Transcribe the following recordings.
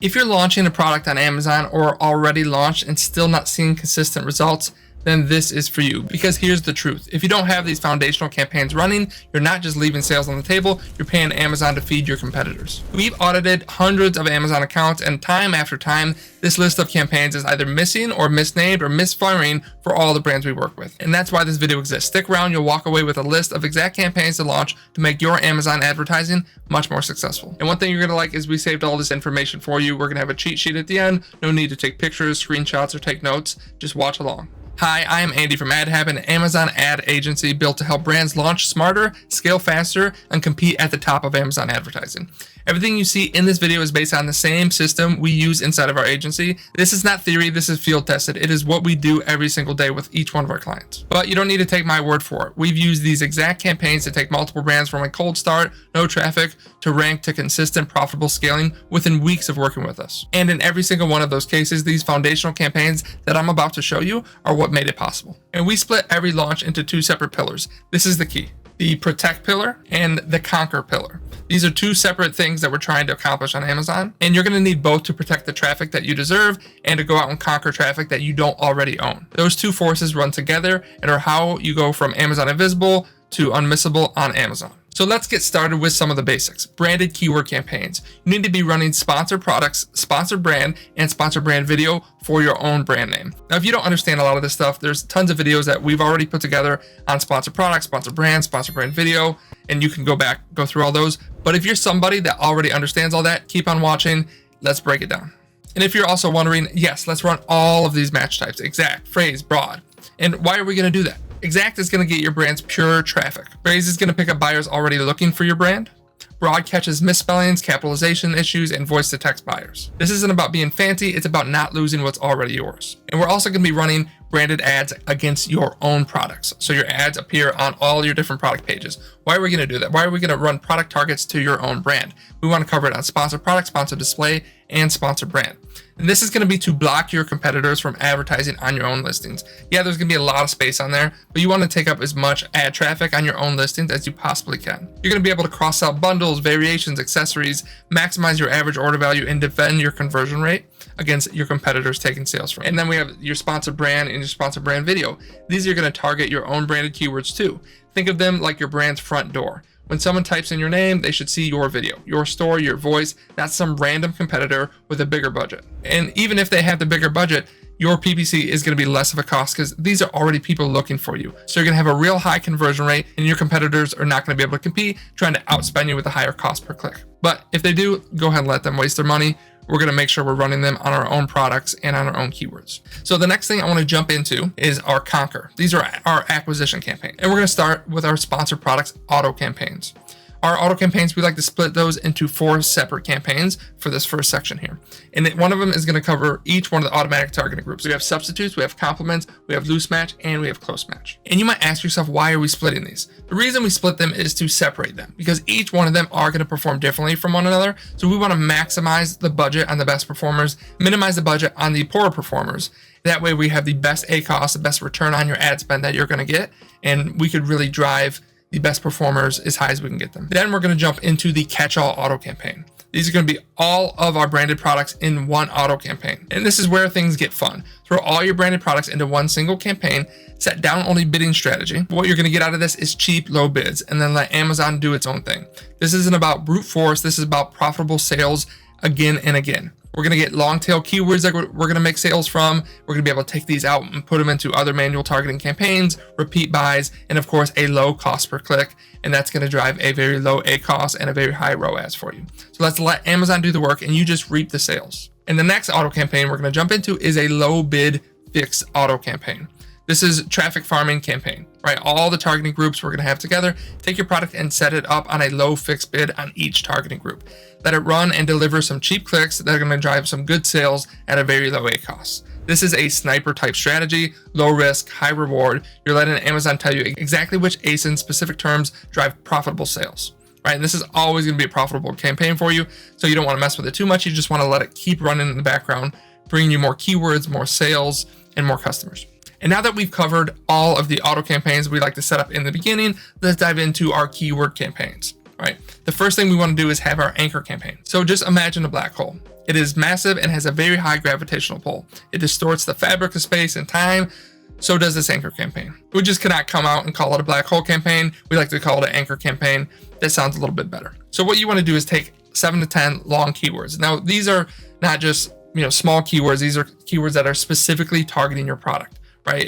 If you're launching a product on Amazon or already launched and still not seeing consistent results, then this is for you. Because here's the truth. If you don't have these foundational campaigns running, you're not just leaving sales on the table, you're paying Amazon to feed your competitors. We've audited hundreds of Amazon accounts, and time after time, this list of campaigns is either missing or misnamed or misfiring for all the brands we work with. And that's why this video exists. Stick around, you'll walk away with a list of exact campaigns to launch to make your Amazon advertising much more successful. And one thing you're gonna like is we saved all this information for you. We're gonna have a cheat sheet at the end. No need to take pictures, screenshots, or take notes. Just watch along. Hi, I am Andy from AdHab, an Amazon ad agency built to help brands launch smarter, scale faster, and compete at the top of Amazon advertising. Everything you see in this video is based on the same system we use inside of our agency. This is not theory, this is field tested. It is what we do every single day with each one of our clients. But you don't need to take my word for it. We've used these exact campaigns to take multiple brands from a cold start, no traffic, to rank to consistent, profitable scaling within weeks of working with us. And in every single one of those cases, these foundational campaigns that I'm about to show you are what made it possible. And we split every launch into two separate pillars. This is the key: the protect pillar and the conquer pillar. These are two separate things that we're trying to accomplish on Amazon, and you're gonna need both to protect the traffic that you deserve and to go out and conquer traffic that you don't already own. Those two forces run together and are how you go from Amazon invisible to unmissable on Amazon. So let's get started with some of the basics. Branded keyword campaigns. You need to be running sponsored products, sponsored brand, and sponsored brand video for your own brand name. Now, if you don't understand a lot of this stuff, there's tons of videos that we've already put together on sponsored products, sponsored brand video, and you can go back, go through all those. But if you're somebody that already understands all that, keep on watching. Let's break it down. And if you're also wondering, yes, let's run all of these match types: exact, phrase, broad. And why are we gonna do that? Exact is going to get your brand's pure traffic. Phrase is going to pick up buyers already looking for your brand. Broad catches misspellings, capitalization issues, and voice to text buyers. This isn't about being fancy, it's about not losing what's already yours. And we're also going to be running branded ads against your own products. So your ads appear on all your different product pages. Why are we going to do that? Why are we going to run product targets to your own brand? We want to cover it on sponsored product, sponsored display, and sponsored brand. And this is going to be to block your competitors from advertising on your own listings. Yeah, there's going to be a lot of space on there, but you want to take up as much ad traffic on your own listings as you possibly can. You're going to be able to cross-sell bundles, variations, accessories, maximize your average order value, and defend your conversion rate against your competitors taking sales from. And then we have your sponsored brand and your sponsored brand video. These are going to target your own branded keywords too. Think of them like your brand's front door. When someone types in your name, they should see your video, your story, your voice, not some random competitor with a bigger budget. And even if they have the bigger budget, your PPC is going to be less of a cost because these are already people looking for you. So you're going to have a real high conversion rate, and your competitors are not going to be able to compete trying to outspend you with a higher cost per click. But if they do, go ahead and let them waste their money. We're going to make sure we're running them on our own products and on our own keywords. So the next thing I want to jump into is our conquer. These are our acquisition campaign. And we're going to start with our sponsored products auto campaigns. Our auto campaigns, we like to split those into 4 separate campaigns for this first section here. And one of them is going to cover each one of the automatic targeting groups. We have substitutes, we have complements, we have loose match, and we have close match. And you might ask yourself, why are we splitting these? The reason we split them is to separate them because each one of them are going to perform differently from one another. So we want to maximize the budget on the best performers, minimize the budget on the poorer performers. That way we have the best ACoS, the best return on your ad spend that you're going to get. And we could really drive the best performers as high as we can get them. Then we're going to jump into the catch-all auto campaign. These are going to be all of our branded products in one auto campaign. And this is where things get fun. Throw all your branded products into one single campaign, set down only bidding strategy. What you're going to get out of this is cheap, low bids, and then let Amazon do its own thing. This isn't about brute force. This is about profitable sales again and again. We're going to get long tail keywords that we're going to make sales from. We're going to be able to take these out and put them into other manual targeting campaigns, repeat buys, and of course a low cost per click. And that's going to drive a very low ACoS and a very high ROAS for you. So let's let Amazon do the work and you just reap the sales. And the next auto campaign we're going to jump into is a low bid fixed auto campaign. This is traffic farming campaign, right? All the targeting groups we're going to have together, take your product and set it up on a low fixed bid on each targeting group. Let it run and deliver some cheap clicks that are going to drive some good sales at a very low ACoS. This is a sniper type strategy, low risk, high reward. You're letting Amazon tell you exactly which ASIN specific terms drive profitable sales, right? And this is always going to be a profitable campaign for you. So you don't want to mess with it too much. You just want to let it keep running in the background, bringing you more keywords, more sales, and more customers. And now that we've covered all of the auto campaigns we like to set up in the beginning, let's dive into our keyword campaigns, right? The first thing we want to do is have our anchor campaign. So just imagine a black hole. It is massive and has a very high gravitational pull. It distorts the fabric of space and time. So does this anchor campaign. We just cannot come out and call it a black hole campaign. We like to call it an anchor campaign. That sounds a little bit better. So what you want to do is take 7 to 10 long keywords. Now, these are not just, small keywords. These are keywords that are specifically targeting your product, right?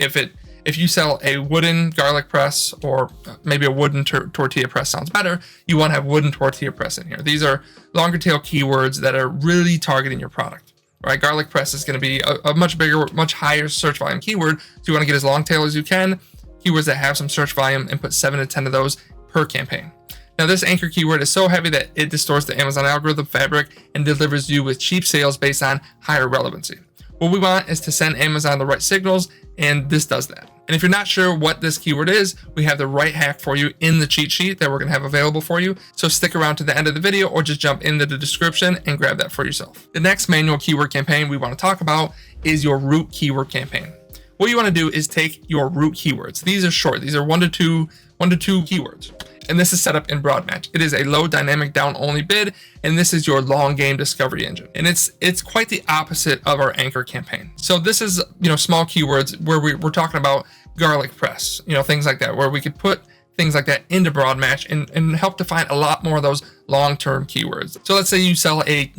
If you sell a wooden garlic press, or maybe a wooden tortilla press sounds better, you want to have wooden tortilla press in here. These are longer tail keywords that are really targeting your product. Right, garlic press is going to be a much bigger, much higher search volume keyword. So you want to get as long tail as you can, keywords that have some search volume, and put 7 to 10 of those per campaign. Now, this anchor keyword is so heavy that it distorts the Amazon algorithm fabric and delivers you with cheap sales based on higher relevancy. What we want is to send Amazon the right signals, and this does that. And if you're not sure what this keyword is, we have the right hack for you in the cheat sheet that we're going to have available for you. So stick around to the end of the video, or just jump into the description and grab that for yourself. The next manual keyword campaign we want to talk about is your root keyword campaign. What you want to do is take your root keywords. These are short. These are 1 to 2 keywords. And this is set up in broad match. It is a low dynamic down only bid, and this is your long game discovery engine. And it's quite the opposite of our anchor campaign. So this is, small keywords where we're talking about garlic press, things like that, where we could put things like that into broad match and help define a lot more of those long-term keywords. So let's say you sell a,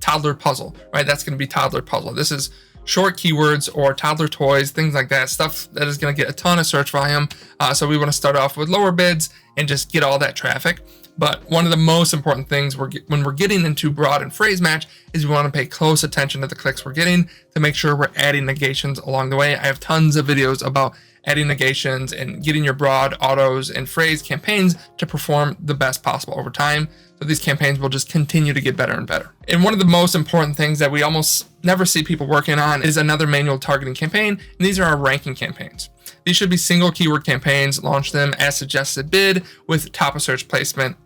toddler puzzle, right? That's going to be toddler puzzle. This is short keywords or toddler toys, things like that, stuff that is going to get a ton of search volume. So we want to start off with lower bids and just get all that traffic. But one of the most important things when we're getting into broad and phrase match is we want to pay close attention to the clicks we're getting to make sure we're adding negations along the way. I have tons of videos about adding negations and getting your broad, autos, and phrase campaigns to perform the best possible over time. So these campaigns will just continue to get better and better. And one of the most important things that we almost never see people working on is another manual targeting campaign. And these are our ranking campaigns. These should be single keyword campaigns. Launch them as suggested bid with top of search placement,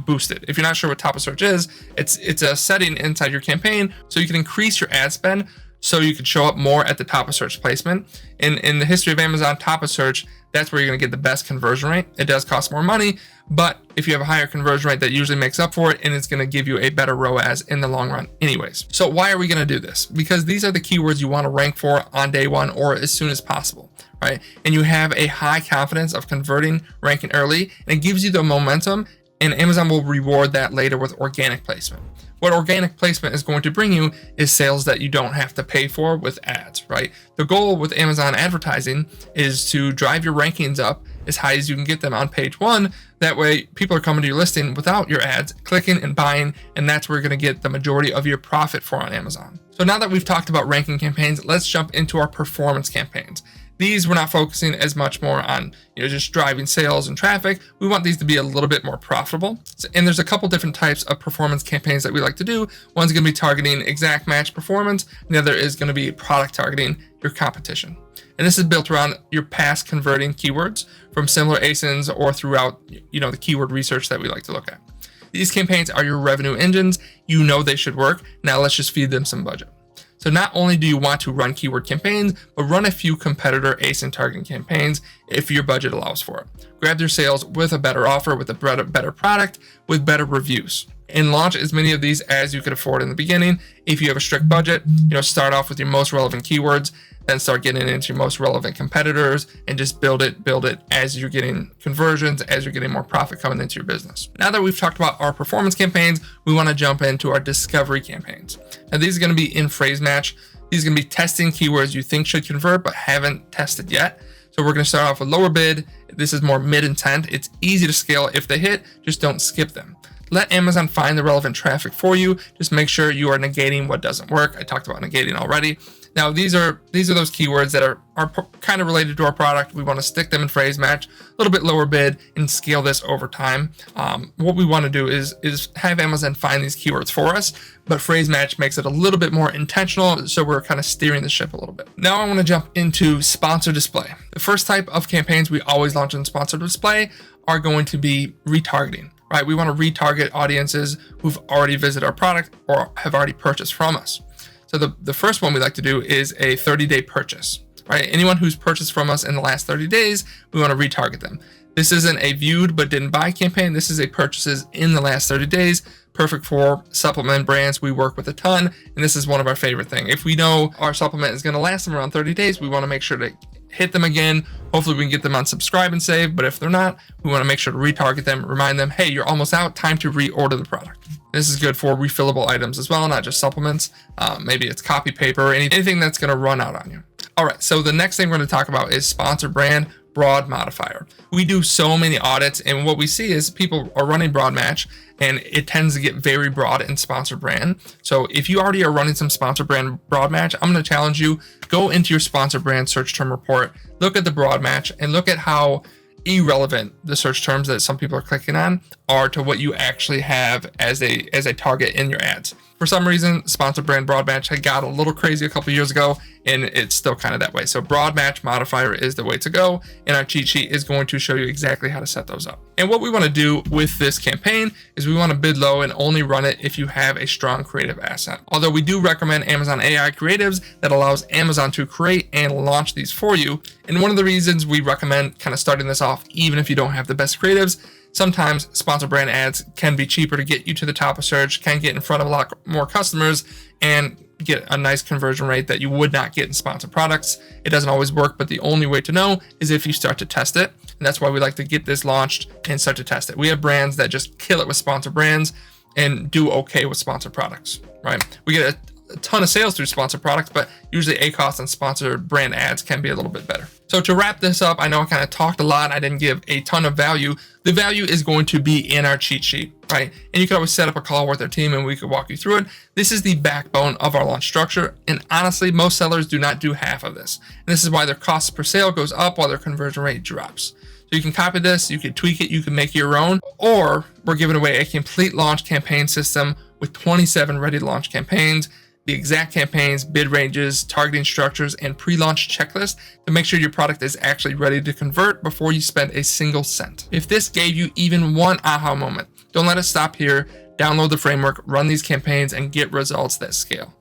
boosted. If you're not sure what top of search is, it's a setting inside your campaign so you can increase your ad spend so you can show up more at the top of search placement. In the history of Amazon, top of search, that's where you're going to get the best conversion rate. It does cost more money, but if you have a higher conversion rate, that usually makes up for it, and it's going to give you a better ROAS in the long run anyways. So why are we going to do this? Because these are the keywords you want to rank for on day one or as soon as possible, right? And you have a high confidence of converting, ranking early, and it gives you the momentum, and Amazon will reward that later with organic placement. What organic placement is going to bring you is sales that you don't have to pay for with ads, right? The goal with Amazon advertising is to drive your rankings up as high as you can get them on page 1. That way, people are coming to your listing without your ads, clicking and buying, and that's where you're going to get the majority of your profit for on Amazon. So now that we've talked about ranking campaigns, let's jump into our performance campaigns. These we're not focusing as much more on, just driving sales and traffic. We want these to be a little bit more profitable. And there's a couple different types of performance campaigns that we like to do. One's going to be targeting exact match performance, and the other is going to be product targeting your competition. And this is built around your past converting keywords from similar ASINs or throughout, the keyword research that we like to look at. These campaigns are your revenue engines. They should work. Now let's just feed them some budget. So not only do you want to run keyword campaigns, but run a few competitor ASIN targeting campaigns if your budget allows for it. Grab their sales with a better offer, with a better product, with better reviews. And launch as many of these as you could afford in the beginning. If you have a strict budget, start off with your most relevant keywords, then start getting into your most relevant competitors and just build it as you're getting conversions, as you're getting more profit coming into your business. Now that we've talked about our performance campaigns, we want to jump into our discovery campaigns. Now these are going to be in phrase match. These are going to be testing keywords you think should convert but haven't tested yet. So we're going to start off with lower bid. This is more mid intent. It's easy to scale. If they hit, just don't skip them. Let Amazon find the relevant traffic for you. Just make sure you are negating what doesn't work. I talked about negating already. Now, these are those keywords that are kind of related to our product. We want to stick them in phrase match, a little bit lower bid, and scale this over time. What we want to do is have Amazon find these keywords for us, but phrase match makes it a little bit more intentional, so we're kind of steering the ship a little bit. Now I want to jump into sponsored display. The first type of campaigns we always launch in sponsored display are going to be retargeting. Right? We want to retarget audiences who've already visited our product or have already purchased from us. So the first one we like to do is a 30-day purchase, right? Anyone who's purchased from us in the last 30 days, we want to retarget them. This isn't a viewed but didn't buy campaign. This is a purchases in the last 30 days. Perfect for supplement brands we work with a ton, and this is one of our favorite things. If we know our supplement is going to last them around 30 days, we want to make sure to hit them again. Hopefully we can get them on subscribe and save, but if they're not, we want to make sure to retarget them, remind them, hey, you're almost out, time to reorder the product. This is good for refillable items as well, not just supplements. Maybe it's copy paper, anything that's going to run out on you. All right, so the next thing we're going to talk about is sponsor brand broad modifier. We do so many audits, and what we see is people are running broad match, and it tends to get very broad in sponsor brand. So if you already are running some sponsor brand broad match, I'm going to challenge you, go into your sponsor brand search term report, look at the broad match, and look at how irrelevant the search terms that some people are clicking on are to what you actually have as a target in your ads. For some reason, sponsor brand broad match had got a little crazy a couple years ago, and it's still kind of that way. So broad match modifier is the way to go, and our cheat sheet is going to show you exactly how to set those up. And what we want to do with this campaign is we want to bid low and only run it if you have a strong creative asset. Although we do recommend Amazon AI creatives that allows Amazon to create and launch these for you. And one of the reasons we recommend kind of starting this off, even if you don't have the best creatives, sometimes sponsor brand ads can be cheaper to get you to the top of search, can get in front of a lot more customers, and get a nice conversion rate that you would not get in sponsored products. It doesn't always work, but the only way to know is if you start to test it. And that's why we like to get this launched and start to test it. We have brands that just kill it with sponsor brands and do okay with sponsored products, right? We get a ton of sales through sponsored products, but usually ACoS on sponsored brand ads can be a little bit better. So to wrap this up, I know I kind of talked a lot. I didn't give a ton of value. The value is going to be in our cheat sheet, right? And you can always set up a call with our team and we could walk you through it. This is the backbone of our launch structure. And honestly, most sellers do not do half of this. And this is why their cost per sale goes up while their conversion rate drops. So you can copy this, you can tweak it, you can make it your own, or we're giving away a complete launch campaign system with 27 ready to launch campaigns, the exact campaigns, bid ranges, targeting structures, and pre-launch checklist to make sure your product is actually ready to convert before you spend a single cent. If this gave you even one aha moment, don't let us stop here. Download the framework, run these campaigns, and get results that scale.